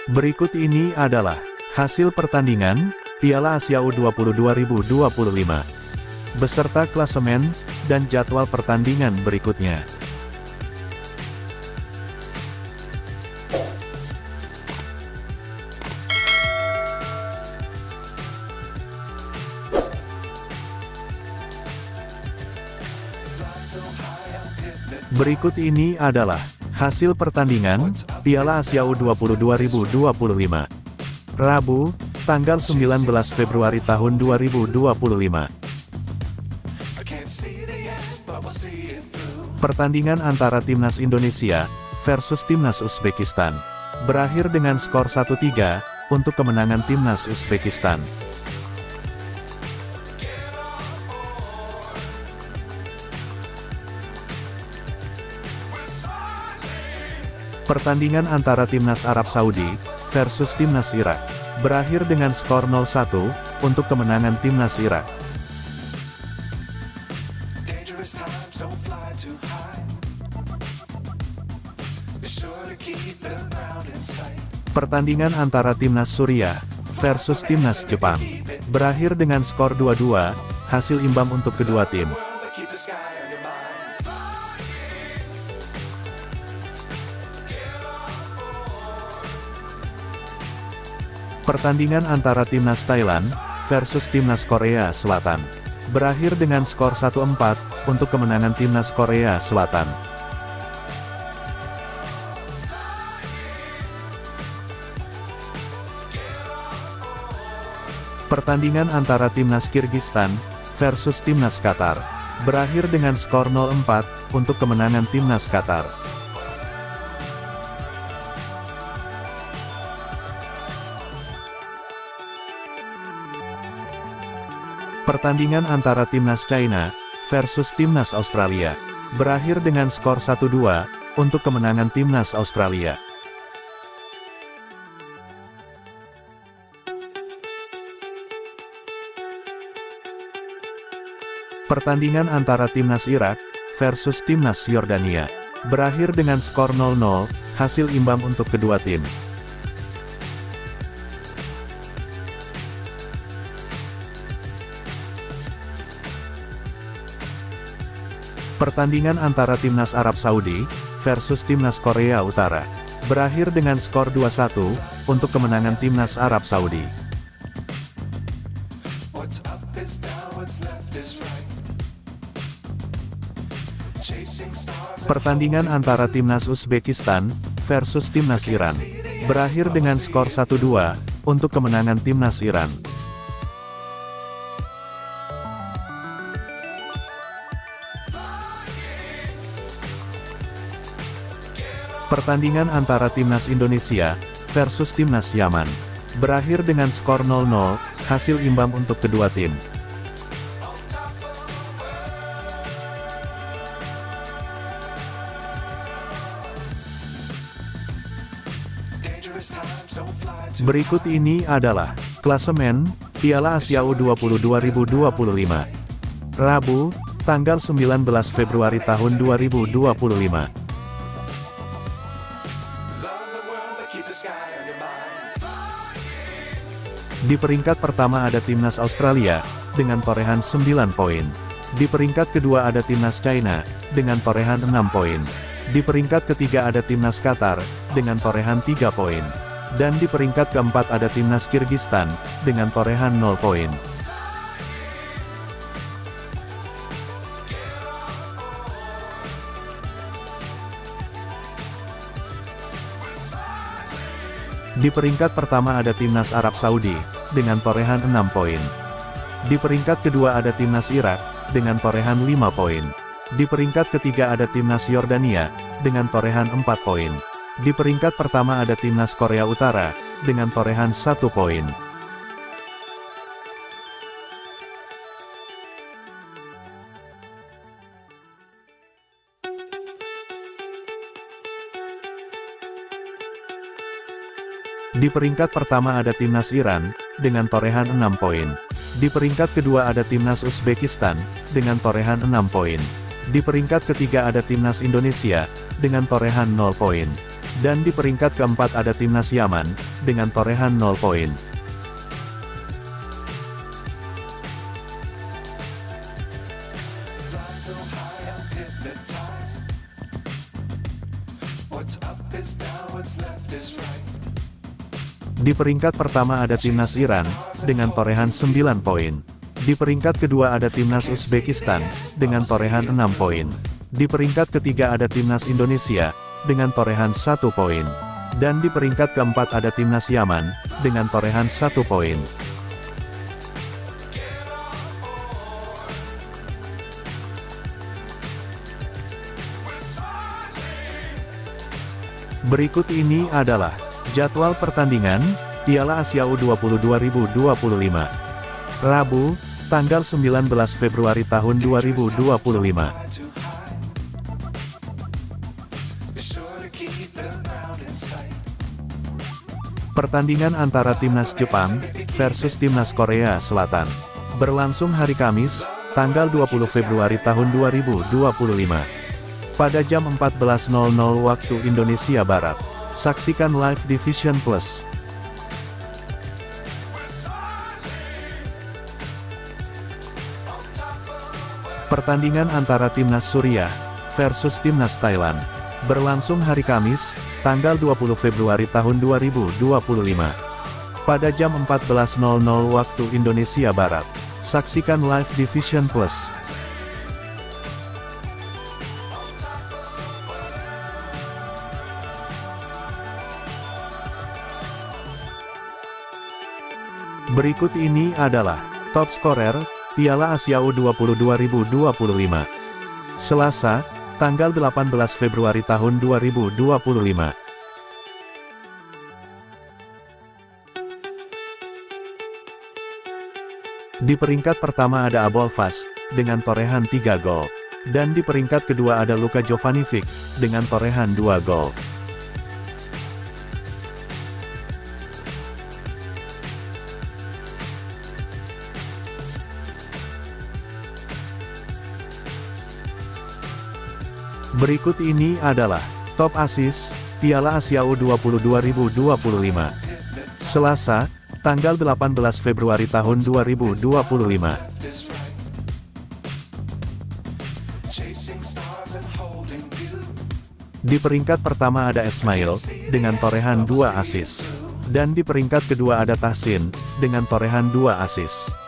Berikut ini adalah hasil pertandingan Piala Asia U20 2025 beserta klasemen dan jadwal pertandingan berikutnya. Berikut ini adalah hasil pertandingan Piala Asia U20 2025 Rabu, tanggal 19 Februari tahun 2025. Pertandingan antara Timnas Indonesia versus Timnas Uzbekistan berakhir dengan skor 1-3 untuk kemenangan Timnas Uzbekistan. Pertandingan antara Timnas Arab Saudi versus Timnas Irak berakhir dengan skor 0-1 untuk kemenangan Timnas Irak. Pertandingan antara Timnas Suriah versus Timnas Jepang berakhir dengan skor 2-2, hasil imbang untuk kedua tim. Pertandingan antara Timnas Thailand versus Timnas Korea Selatan berakhir dengan skor 1-4 untuk kemenangan Timnas Korea Selatan. Pertandingan antara Timnas Kirgistan versus Timnas Qatar berakhir dengan skor 0-4 untuk kemenangan Timnas Qatar. Pertandingan antara Timnas China versus Timnas Australia berakhir dengan skor 1-2 untuk kemenangan Timnas Australia. Pertandingan antara Timnas Irak versus Timnas Yordania berakhir dengan skor 0-0, hasil imbang untuk kedua tim. Pertandingan antara Timnas Arab Saudi versus Timnas Korea Utara berakhir dengan skor 2-1 untuk kemenangan Timnas Arab Saudi. Pertandingan antara Timnas Uzbekistan versus Timnas Iran berakhir dengan skor 1-2 untuk kemenangan Timnas Iran. Pertandingan antara Timnas Indonesia versus Timnas Yaman berakhir dengan skor 0-0, hasil imbang untuk kedua tim. Berikut ini adalah klasemen Piala Asia U20 2025 Rabu, tanggal 19 Februari tahun 2025. Di peringkat pertama ada Timnas Australia, dengan torehan 9 poin. Di peringkat kedua ada Timnas China, dengan torehan 6 poin. Di peringkat ketiga ada Timnas Qatar, dengan torehan 3 poin. Dan di peringkat keempat ada Timnas Kirgistan, dengan torehan 0 poin. Di peringkat pertama ada Timnas Arab Saudi, dengan torehan 6 poin. Di peringkat kedua ada Timnas Irak, dengan torehan 5 poin. Di peringkat ketiga ada Timnas Yordania, dengan torehan 4 poin. Di peringkat pertama ada Timnas Korea Utara, dengan torehan 1 poin. Di peringkat pertama ada Timnas Iran, dengan torehan 6 poin. Di peringkat kedua ada Timnas Uzbekistan, dengan torehan 6 poin. Di peringkat ketiga ada Timnas Indonesia, dengan torehan 0 poin. Dan di peringkat keempat ada timnas Yaman, dengan torehan 0 poin. Di peringkat pertama ada timnas Iran, dengan torehan 9 poin. Di peringkat kedua ada timnas Uzbekistan, dengan torehan 6 poin. Di peringkat ketiga ada timnas Indonesia, dengan torehan 1 poin. Dan di peringkat keempat ada timnas Yaman, dengan torehan 1 poin. Berikut ini adalah jadwal pertandingan Piala Asia U20 2025. Rabu, tanggal 19 Februari tahun 2025. Pertandingan antara timnas Jepang versus timnas Korea Selatan berlangsung hari Kamis, tanggal 20 Februari tahun 2025. Pada jam 14.00 waktu Indonesia Barat. Saksikan live di Vision Plus. Pertandingan antara timnas Suriah versus timnas Thailand berlangsung hari Kamis, tanggal 20 Februari tahun 2025. Pada jam 14.00 waktu Indonesia Barat. Saksikan live di Vision Plus. Berikut ini adalah top scorer Piala Asia U20 2025. Selasa, tanggal 18 Februari tahun 2025. Di peringkat pertama ada Abolfas, dengan torehan 3 gol. Dan di peringkat kedua ada Luka Jovanovic, dengan torehan 2 gol. Berikut ini adalah top assist Piala Asia U20 2025. Selasa, tanggal 18 Februari tahun 2025. Di peringkat pertama ada Ismail, dengan torehan 2 assist. Dan di peringkat kedua ada Tahsin, dengan torehan 2 assist.